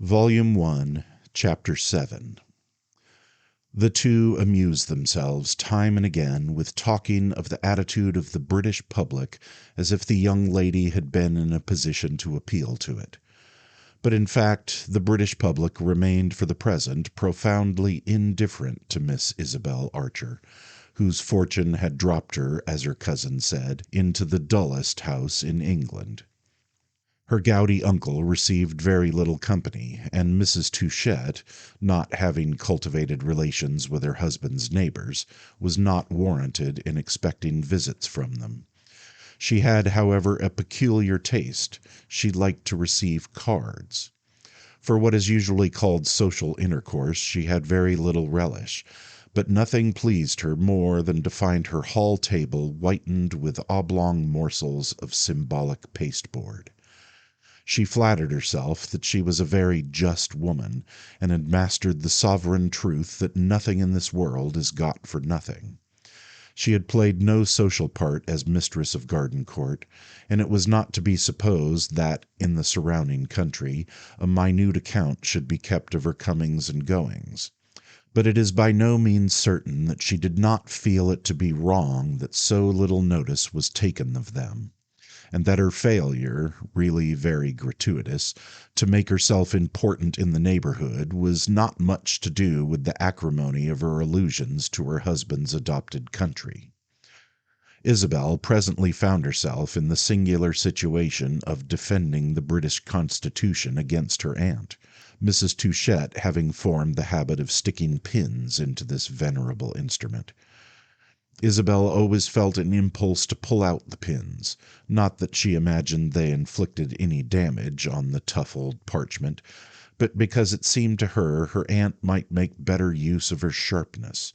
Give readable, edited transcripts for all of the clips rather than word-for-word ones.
Volume 1, Chapter 7. The two amused themselves time and again with talking of the attitude of the British public as if the young lady had been in a position to appeal to it. But in fact, the British public remained for the present profoundly indifferent to Miss Isabel Archer, whose fortune had dropped her, as her cousin said, into the dullest house in England. Her gouty uncle received very little company, and Mrs. Touchett, not having cultivated relations with her husband's neighbors, was not warranted in expecting visits from them. She had, however, a peculiar taste. She liked to receive cards. For what is usually called social intercourse she had very little relish, but nothing pleased her more than to find her hall table whitened with oblong morsels of symbolic pasteboard. She flattered herself that she was a very just woman, and had mastered the sovereign truth that nothing in this world is got for nothing. She had played no social part as mistress of Gardencourt, and it was not to be supposed that, in the surrounding country, a minute account should be kept of her comings and goings. But it is by no means certain that she did not feel it to be wrong that so little notice was taken of them, and that her failure, really very gratuitous, to make herself important in the neighborhood was not much to do with the acrimony of her allusions to her husband's adopted country. Isabel presently found herself in the singular situation of defending the British Constitution against her aunt, Mrs. Touchett having formed the habit of sticking pins into this venerable instrument. Isabel always felt an impulse to pull out the pins, not that she imagined they inflicted any damage on the tough old parchment, but because it seemed to her her aunt might make better use of her sharpness.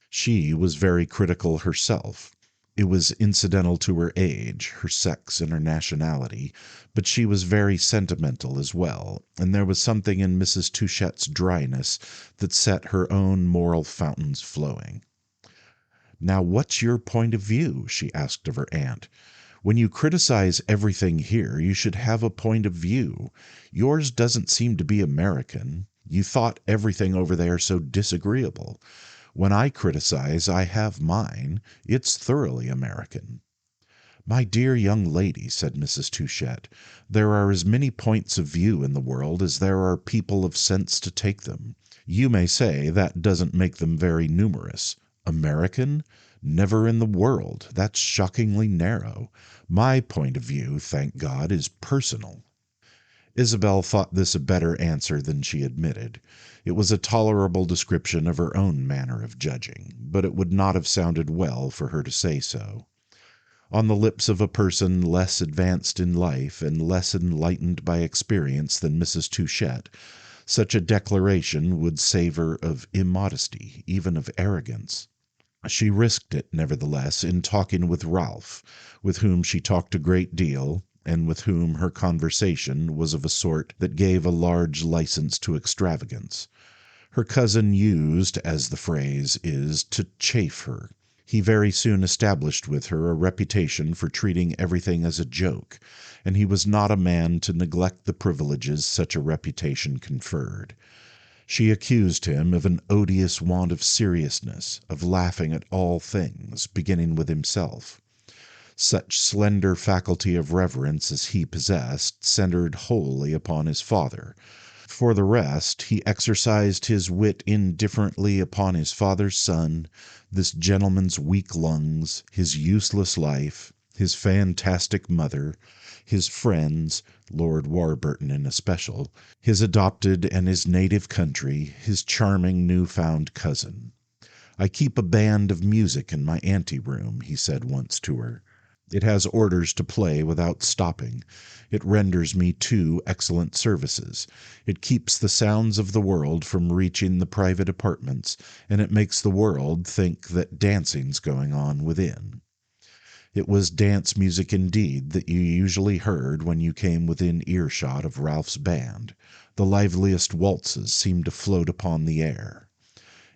She was very critical herself. It was incidental to her age, her sex, and her nationality, but she was very sentimental as well, and there was something in Mrs. Touchett's dryness that set her own moral fountains flowing. "Now, what's your point of view?" she asked of her aunt. "When you criticize everything here, you should have a point of view. Yours doesn't seem to be American. You thought everything over there so disagreeable. When I criticize, I have mine. It's thoroughly American." "My dear young lady," said Mrs. Touchett, "there are as many points of view in the world as there are people of sense to take them. You may say that doesn't make them very numerous. American? Never in the world. That's shockingly narrow. My point of view, thank God, is personal." Isabel thought this a better answer than she admitted. It was a tolerable description of her own manner of judging, but it would not have sounded well for her to say so. On the lips of a person less advanced in life and less enlightened by experience than Mrs. Touchett, such a declaration would savor of immodesty, even of arrogance. She risked it, nevertheless, in talking with Ralph, with whom she talked a great deal, and with whom her conversation was of a sort that gave a large license to extravagance. Her cousin used, as the phrase is, to chaff her. He very soon established with her a reputation for treating everything as a joke, and he was not a man to neglect the privileges such a reputation conferred. She accused him of an odious want of seriousness, of laughing at all things, beginning with himself. Such slender faculty of reverence as he possessed centered wholly upon his father. For the rest, he exercised his wit indifferently upon his father's son, this gentleman's weak lungs, his useless life, his fantastic mother, his friends, Lord Warburton in especial, his adopted and his native country, his charming new-found cousin. "I keep a band of music in my ante-room," he said once to her. "It has orders to play without stopping. It renders me two excellent services. It keeps the sounds of the world from reaching the private apartments, and it makes the world think that dancing's going on within." It was dance music indeed that you usually heard when you came within earshot of Ralph's band. The liveliest waltzes seemed to float upon the air.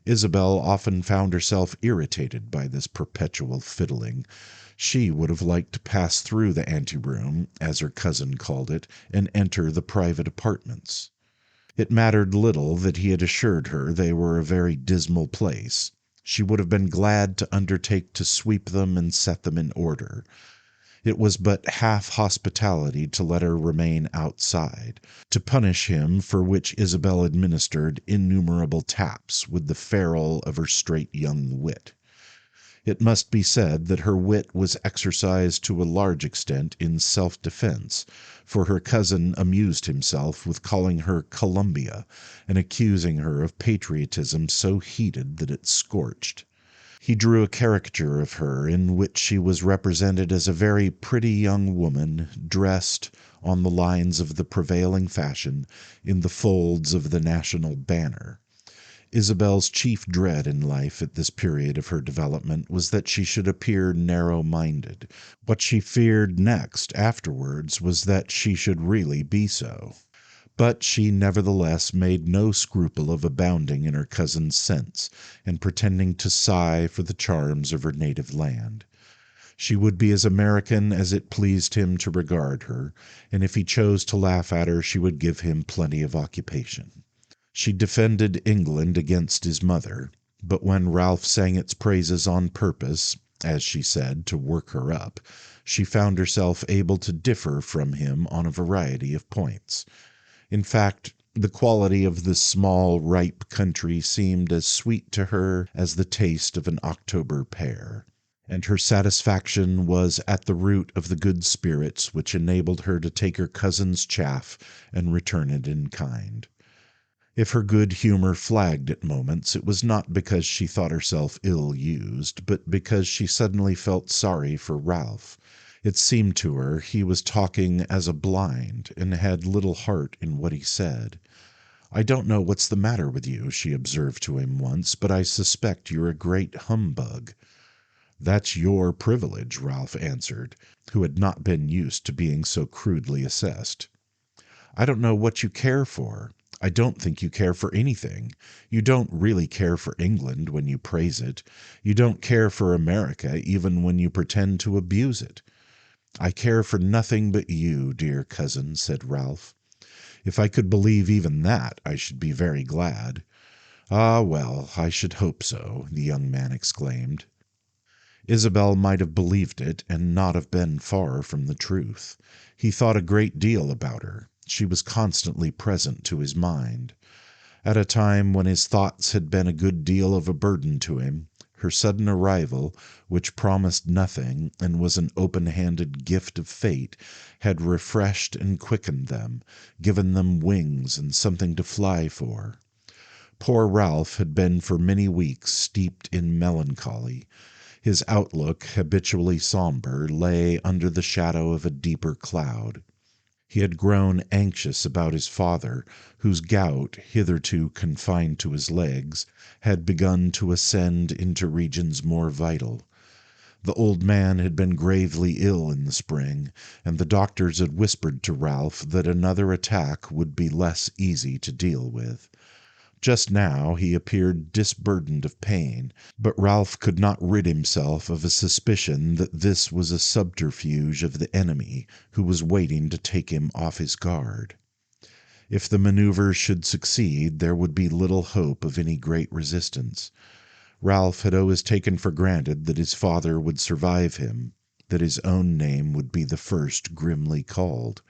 Isabel often found herself irritated by this perpetual fiddling. She would have liked to pass through the anteroom, as her cousin called it, and enter the private apartments. It mattered little that he had assured her they were a very dismal place. She would have been glad to undertake to sweep them and set them in order. It was but half hospitality to let her remain outside, to punish him for which Isabel administered innumerable taps with the ferule of her straight young wit. It must be said that her wit was exercised to a large extent in self-defense, for her cousin amused himself with calling her Columbia and accusing her of patriotism so heated that it scorched. He drew a caricature of her in which she was represented as a very pretty young woman, dressed, on the lines of the prevailing fashion, in the folds of the national banner. Isabel's chief dread in life at this period of her development was that she should appear narrow-minded. What she feared next afterwards was that she should really be so. But she nevertheless made no scruple of abounding in her cousin's sense, and pretending to sigh for the charms of her native land. She would be as American as it pleased him to regard her, and if he chose to laugh at her she would give him plenty of occupation. She defended England against his mother, but when Ralph sang its praises on purpose, as she said, to work her up, she found herself able to differ from him on a variety of points. In fact, the quality of this small, ripe country seemed as sweet to her as the taste of an October pear, and her satisfaction was at the root of the good spirits which enabled her to take her cousin's chaff and return it in kind. If her good humor flagged at moments, it was not because she thought herself ill-used, but because she suddenly felt sorry for Ralph. It seemed to her he was talking as a blind, and had little heart in what he said. "I don't know what's the matter with you," she observed to him once, "but I suspect you're a great humbug." "That's your privilege," Ralph answered, who had not been used to being so crudely assessed. "I don't know what you care for. I don't think you care for anything. You don't really care for England when you praise it. You don't care for America even when you pretend to abuse it." "I care for nothing but you, dear cousin," said Ralph. "If I could believe even that, I should be very glad." "Ah, well, I should hope so," the young man exclaimed. Isabel might have believed it, and not have been far from the truth. He thought a great deal about her. She was constantly present to his mind. At a time when his thoughts had been a good deal of a burden to him, her sudden arrival, which promised nothing and was an open-handed gift of fate, had refreshed and quickened them, given them wings and something to fly for. Poor Ralph had been for many weeks steeped in melancholy. His outlook, habitually somber, lay under the shadow of a deeper cloud. He had grown anxious about his father, whose gout, hitherto confined to his legs, had begun to ascend into regions more vital. The old man had been gravely ill in the spring, and the doctors had whispered to Ralph that another attack would be less easy to deal with. Just now he appeared disburdened of pain, but Ralph could not rid himself of a suspicion that this was a subterfuge of the enemy, who was waiting to take him off his guard. If the maneuver should succeed, there would be little hope of any great resistance. Ralph had always taken for granted that his father would survive him, that his own name would be the first grimly called.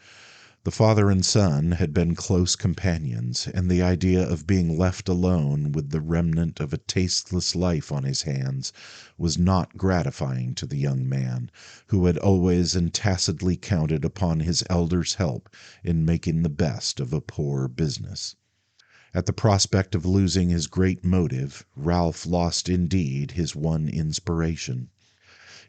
The father and son had been close companions, and the idea of being left alone with the remnant of a tasteless life on his hands was not gratifying to the young man, who had always and tacitly counted upon his elder's help in making the best of a poor business. At the prospect of losing his great motive, Ralph lost indeed his one inspiration.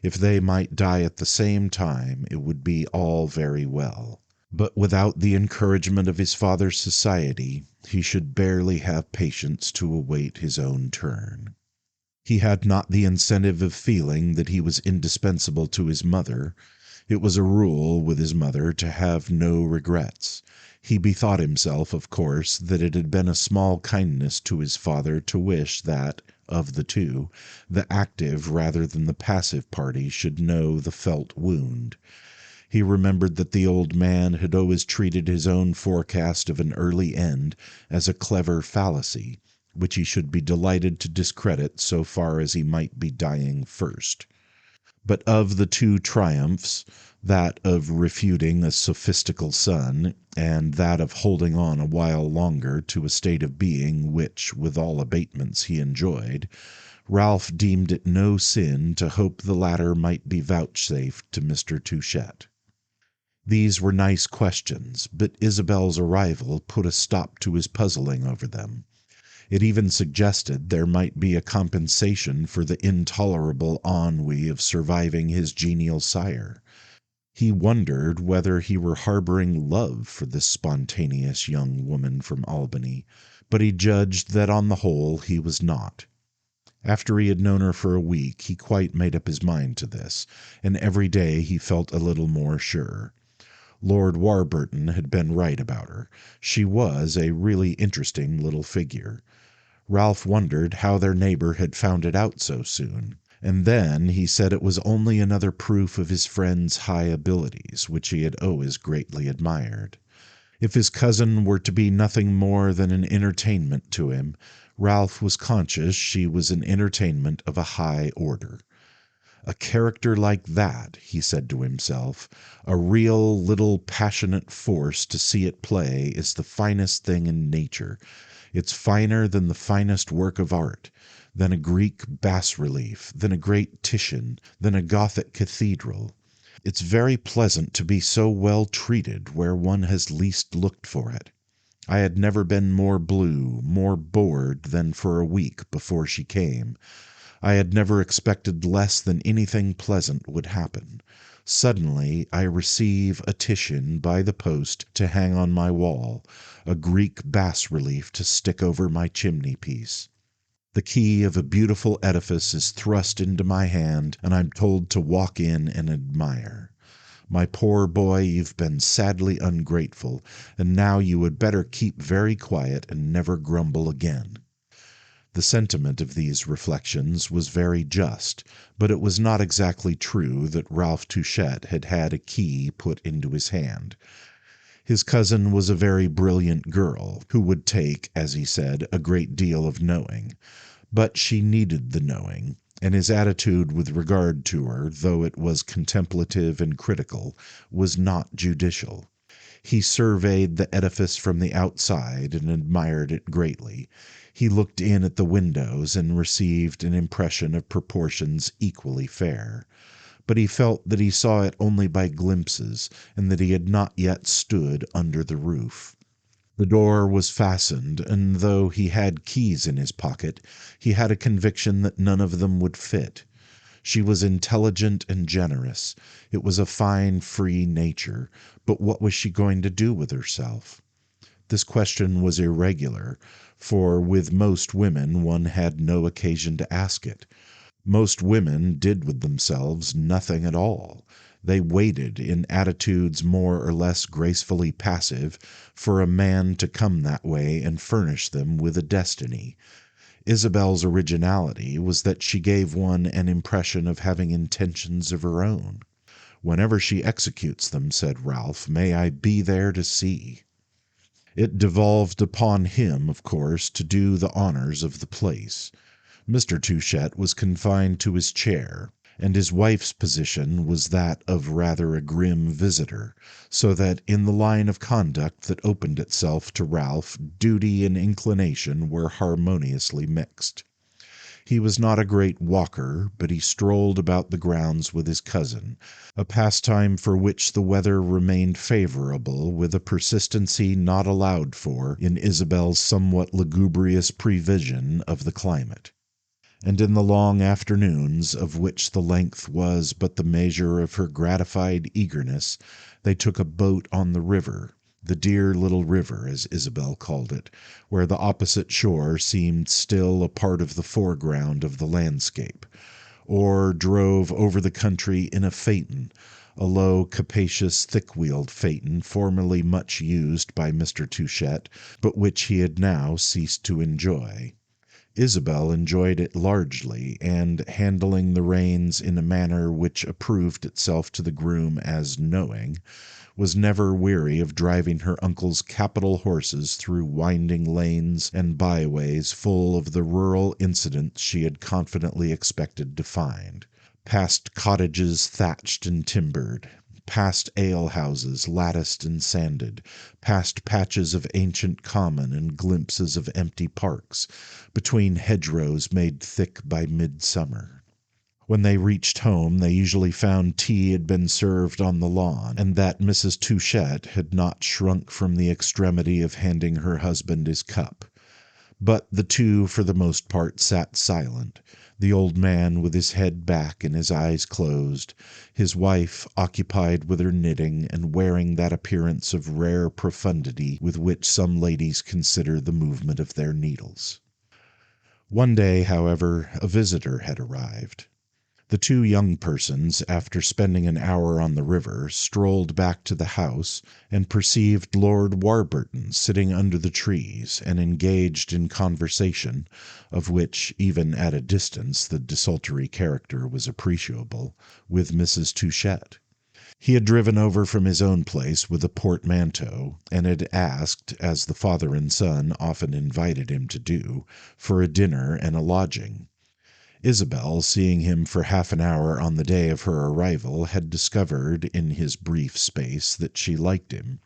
If they might die at the same time, it would be all very well. But without the encouragement of his father's society, he should barely have patience to await his own turn. He had not the incentive of feeling that he was indispensable to his mother. It was a rule with his mother to have no regrets. He bethought himself, of course, that it had been a small kindness to his father to wish that, of the two, the active rather than the passive party should know the felt wound. He remembered that the old man had always treated his own forecast of an early end as a clever fallacy, which he should be delighted to discredit so far as he might be dying first. But of the two triumphs, that of refuting a sophistical son, and that of holding on a while longer to a state of being which, with all abatements, he enjoyed, Ralph deemed it no sin to hope the latter might be vouchsafed to Mr. Touchett. These were nice questions, but Isabel's arrival put a stop to his puzzling over them. It even suggested there might be a compensation for the intolerable ennui of surviving his genial sire. He wondered whether he were harboring love for this spontaneous young woman from Albany, but he judged that on the whole he was not. After he had known her for a week, he quite made up his mind to this, and every day he felt a little more sure. Lord Warburton had been right about her. She was a really interesting little figure. Ralph wondered how their neighbor had found it out so soon, and then he said it was only another proof of his friend's high abilities, which he had always greatly admired. If his cousin were to be nothing more than an entertainment to him, Ralph was conscious she was an entertainment of a high order. A character like that, he said to himself, a real little passionate force to see at play, is the finest thing in nature. It's finer than the finest work of art, than a Greek bas-relief, than a great Titian, than a Gothic cathedral. It's very pleasant to be so well treated where one has least looked for it. I had never been more blue, more bored than for a week before she came. I had never expected less than anything pleasant would happen. Suddenly I receive a Titian by the post to hang on my wall, a Greek bas-relief to stick over my chimney-piece. The key of a beautiful edifice is thrust into my hand, and I'm told to walk in and admire. My poor boy, you've been sadly ungrateful, and now you had better keep very quiet and never grumble again. The sentiment of these reflections was very just, but it was not exactly true that Ralph Touchett had had a key put into his hand. His cousin was a very brilliant girl, who would take, as he said, a great deal of knowing. But she needed the knowing, and his attitude with regard to her, though it was contemplative and critical, was not judicial. He surveyed the edifice from the outside and admired it greatly. He looked in at the windows and received an impression of proportions equally fair. But he felt that he saw it only by glimpses, and that he had not yet stood under the roof. The door was fastened, and though he had keys in his pocket, he had a conviction that none of them would fit. She was intelligent and generous. It was a fine, free nature, but what was she going to do with herself? This question was irregular, for with most women one had no occasion to ask it. Most women did with themselves nothing at all. They waited in attitudes more or less gracefully passive for a man to come that way and furnish them with a destiny. Isabel's originality was that she gave one an impression of having intentions of her own. Whenever she executes them, said Ralph, may I be there to see. It devolved upon him, of course, to do the honors of the place. Mr. Touchett was confined to his chair, and his wife's position was that of rather a grim visitor, so that in the line of conduct that opened itself to Ralph, duty and inclination were harmoniously mixed. He was not a great walker, but he strolled about the grounds with his cousin, a pastime for which the weather remained favorable with a persistency not allowed for in Isabel's somewhat lugubrious prevision of the climate. And in the long afternoons, of which the length was but the measure of her gratified eagerness, they took a boat on the river, the dear little river, as Isabel called it, where the opposite shore seemed still a part of the foreground of the landscape, or drove over the country in a phaeton, a low, capacious, thick-wheeled phaeton formerly much used by Mr. Touchett, but which he had now ceased to enjoy. Isabel enjoyed it largely, and, handling the reins in a manner which approved itself to the groom as knowing, was never weary of driving her uncle's capital horses through winding lanes and byways full of the rural incidents she had confidently expected to find. Past cottages thatched and timbered, past ale-houses latticed and sanded, past patches of ancient common and glimpses of empty parks, between hedgerows made thick by midsummer. When they reached home they usually found tea had been served on the lawn, and that Mrs. Touchett had not shrunk from the extremity of handing her husband his cup. But the two for the most part sat silent, the old man with his head back and his eyes closed, his wife occupied with her knitting and wearing that appearance of rare profundity with which some ladies consider the movement of their needles. One day, however, a visitor had arrived. The two young persons, after spending an hour on the river, strolled back to the house, and perceived Lord Warburton sitting under the trees, and engaged in conversation, of which, even at a distance, the desultory character was appreciable, with Mrs. Touchett. He had driven over from his own place with a portmanteau, and had asked, as the father and son often invited him to do, for a dinner and a lodging. Isabel, seeing him for half an hour on the day of her arrival, had discovered, in his brief space, that she liked him.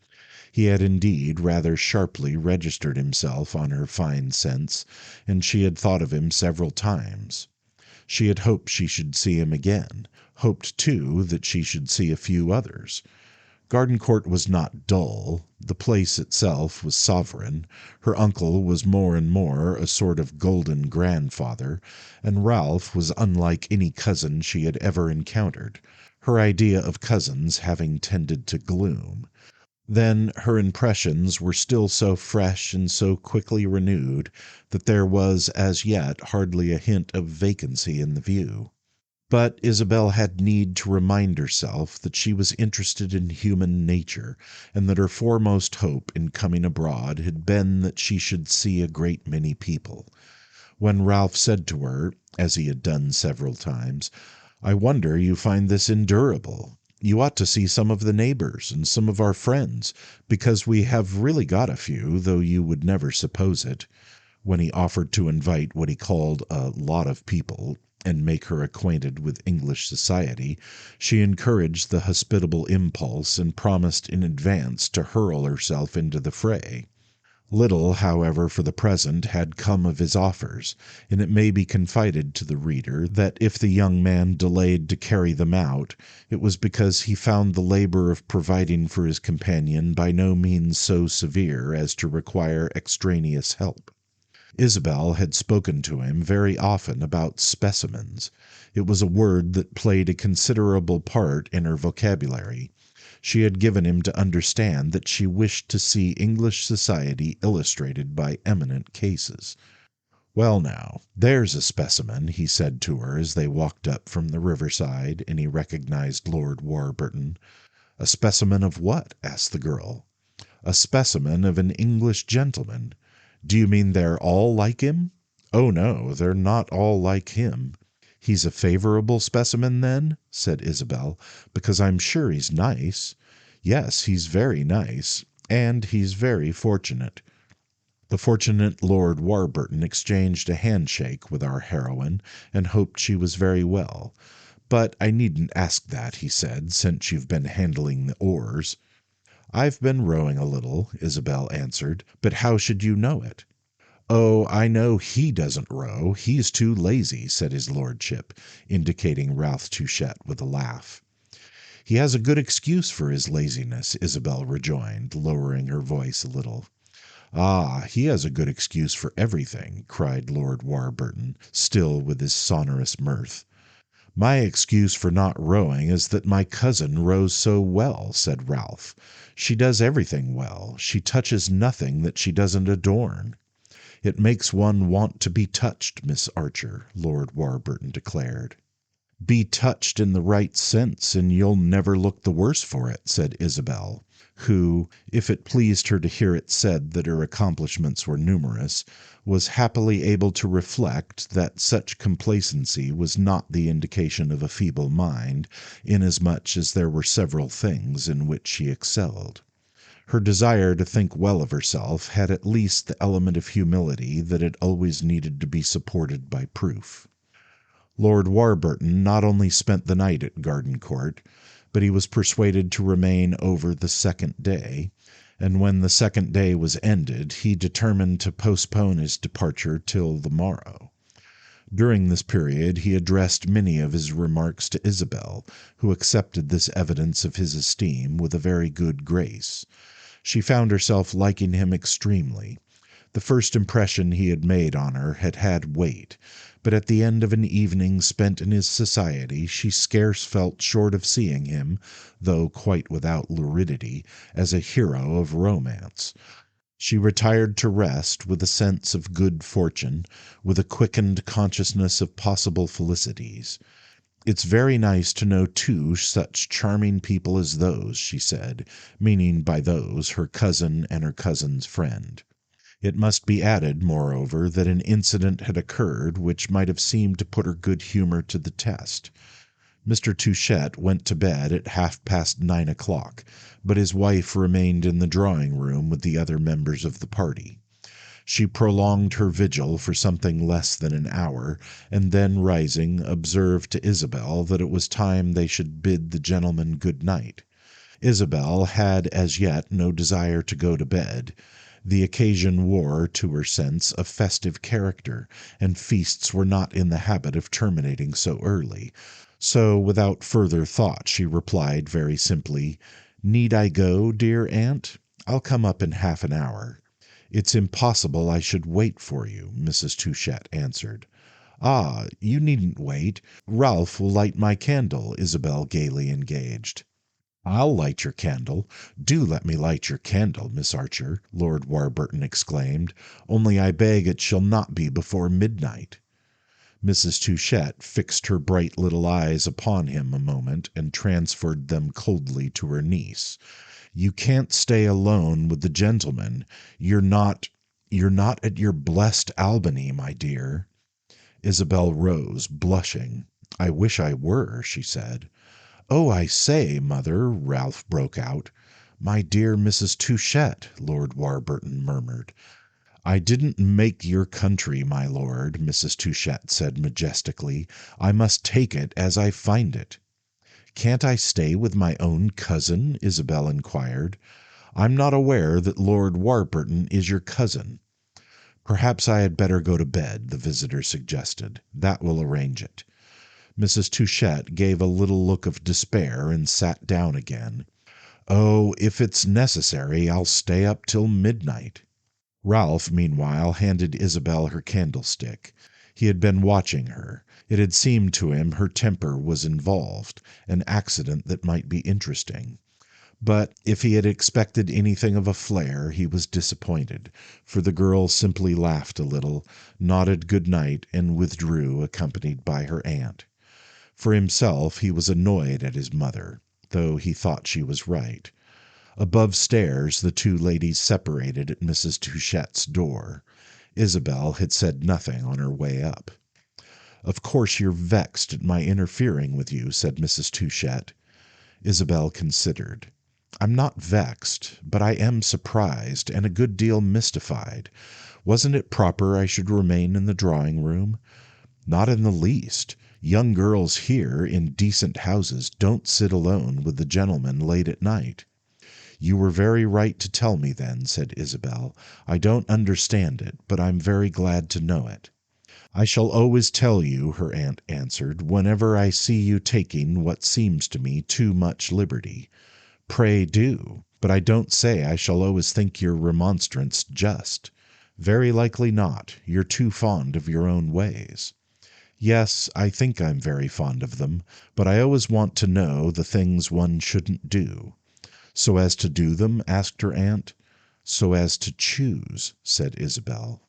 He had indeed rather sharply registered himself on her fine sense, and she had thought of him several times. She had hoped she should see him again, hoped, too, that she should see a few others. Gardencourt was not dull, the place itself was sovereign, her uncle was more and more a sort of golden grandfather, and Ralph was unlike any cousin she had ever encountered, her idea of cousins having tended to gloom. Then her impressions were still so fresh and so quickly renewed that there was as yet hardly a hint of vacancy in the view. But Isabel had need to remind herself that she was interested in human nature, and that her foremost hope in coming abroad had been that she should see a great many people. When Ralph said to her, as he had done several times, "I wonder you find this endurable. You ought to see some of the neighbors and some of our friends, because we have really got a few, though you would never suppose it," when he offered to invite what he called a lot of people, and make her acquainted with English society, she encouraged the hospitable impulse and promised in advance to hurl herself into the fray. Little, however, for the present had come of his offers, and it may be confided to the reader that if the young man delayed to carry them out, it was because he found the labor of providing for his companion by no means so severe as to require extraneous help. Isabel had spoken to him very often about specimens. It was a word that played a considerable part in her vocabulary. She had given him to understand that she wished to see English society illustrated by eminent cases. "Well now, there's a specimen," he said to her as they walked up from the riverside, and he recognized Lord Warburton. "A specimen of what?" asked the girl. "A specimen of an English gentleman. Do you mean they're all like him?" "Oh, no, they're not all like him." "He's a favorable specimen, then?" said Isabel, "because I'm sure he's nice." "Yes, he's very nice, and he's very fortunate." The fortunate Lord Warburton exchanged a handshake with our heroine, and hoped she was very well. "But I needn't ask that," he said, "since you've been handling the oars." "I've been rowing a little," Isabel answered, "but how should you know it?" "Oh, I know he doesn't row. He's too lazy," said his lordship, indicating Ralph Touchett with a laugh. "He has a good excuse for his laziness," Isabel rejoined, lowering her voice a little. "Ah, he has a good excuse for everything," cried Lord Warburton, still with his sonorous mirth. "My excuse for not rowing is that my cousin rows so well," said Ralph. "She does everything well. She touches nothing that she doesn't adorn." "It makes one want to be touched, Miss Archer," Lord Warburton declared. "Be touched in the right sense, and you'll never look the worse for it," said Isabel, who, if it pleased her to hear it said that her accomplishments were numerous, was happily able to reflect that such complacency was not the indication of a feeble mind, inasmuch as there were several things in which she excelled. Her desire to think well of herself had at least the element of humility that it always needed to be supported by proof. Lord Warburton not only spent the night at Gardencourt, but he was persuaded to remain over the second day, and when the second day was ended, he determined to postpone his departure till the morrow. During this period he addressed many of his remarks to Isabel, who accepted this evidence of his esteem with a very good grace. She found herself liking him extremely. The first impression he had made on her had had weight, but at the end of an evening spent in his society she scarce felt short of seeing him, though quite without luridity, as a hero of romance. She retired to rest with a sense of good fortune, with a quickened consciousness of possible felicities. "It's very nice to know two such charming people as those," she said, meaning by those her cousin and her cousin's friend. It must be added, moreover, that an incident had occurred which might have seemed to put her good humor to the test. Mr. Touchett went to bed at 9:30 o'clock, but his wife remained in the drawing-room with the other members of the party. She prolonged her vigil for something less than an hour, and then rising, observed to Isabel that it was time they should bid the gentlemen good night. Isabel had as yet no desire to go to bed. The occasion wore, to her sense, a festive character, and feasts were not in the habit of terminating so early. So, without further thought, she replied very simply, "Need I go, dear aunt? I'll come up in half an hour." "It's impossible I should wait for you," Mrs. Touchett answered. "Ah, you needn't wait. Ralph will light my candle," Isabel gaily engaged. "I'll light your candle. Do let me light your candle, Miss Archer," Lord Warburton exclaimed. "Only I beg it shall not be before midnight." Mrs. Touchett fixed her bright little eyes upon him a moment and transferred them coldly to her niece. "You can't stay alone with the gentlemen. You're not at your blessed Albany, my dear." Isabel rose, blushing. "I wish I were," she said. "Oh, I say, mother," Ralph broke out. "My dear Mrs. Touchett," Lord Warburton murmured. "I didn't make your country, my lord," Mrs. Touchett said majestically. "I must take it as I find it." "Can't I stay with my own cousin?" Isabel inquired. "I'm not aware that Lord Warburton is your cousin." "Perhaps I had better go to bed," the visitor suggested. "That will arrange it." Mrs. Touchett gave a little look of despair and sat down again. "Oh, if it's necessary, I'll stay up till midnight." Ralph, meanwhile, handed Isabel her candlestick. He had been watching her. It had seemed to him her temper was involved, an accident that might be interesting. But if he had expected anything of a flare, he was disappointed, for the girl simply laughed a little, nodded good night, and withdrew, accompanied by her aunt. For himself, he was annoyed at his mother, though he thought she was right. Above stairs, the two ladies separated at Mrs. Touchett's door. Isabel had said nothing on her way up. "Of course you're vexed at my interfering with you," said Mrs. Touchett. Isabel considered. "I'm not vexed, but I am surprised and a good deal mystified. Wasn't it proper I should remain in the drawing-room?" "Not in the least. Young girls here, in decent houses, don't sit alone with the gentlemen late at night." "You were very right to tell me then," said Isabel. "I don't understand it, but I'm very glad to know it." "I shall always tell you," her aunt answered, "whenever I see you taking what seems to me too much liberty." "Pray do. But I don't say I shall always think your remonstrance just." "Very likely not. You're too fond of your own ways." "Yes, I think I'm very fond of them, but I always want to know the things one shouldn't do." "So as to do them?" asked her aunt. "So as to choose," said Isabel.